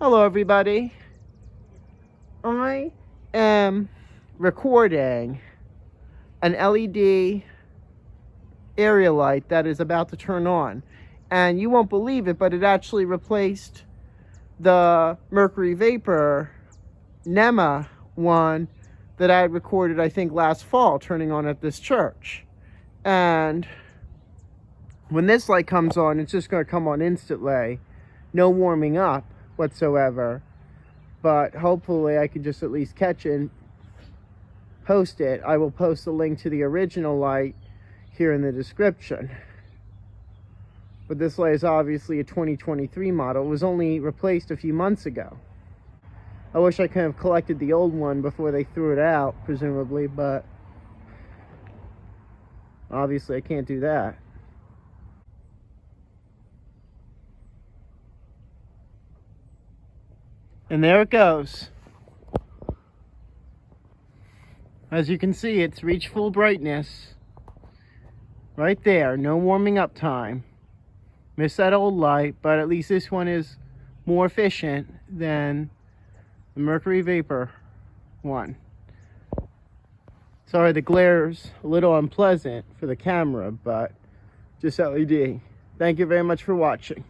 Hello everybody. I am recording an LED area light that is about to turn on, and you won't believe it, but it actually replaced the mercury vapor NEMA one that I had recorded, I think, last fall, turning on at this church. And when this light comes on, it's just going to come on instantly, no warming up whatsoever. But hopefully I can just at least catch it and post it. I will post a link to the original light here in the description. But this light is obviously a 2023 model. It was only replaced a few months ago. I wish I could have collected the old one before they threw it out, presumably, but obviously I can't do that. And there it goes. As you can see, it's reached full brightness. Right there, no warming up time. Missed that old light, but at least this one is more efficient than the mercury vapor one. Sorry, the glare's a little unpleasant for the camera, but just LED. Thank you very much for watching.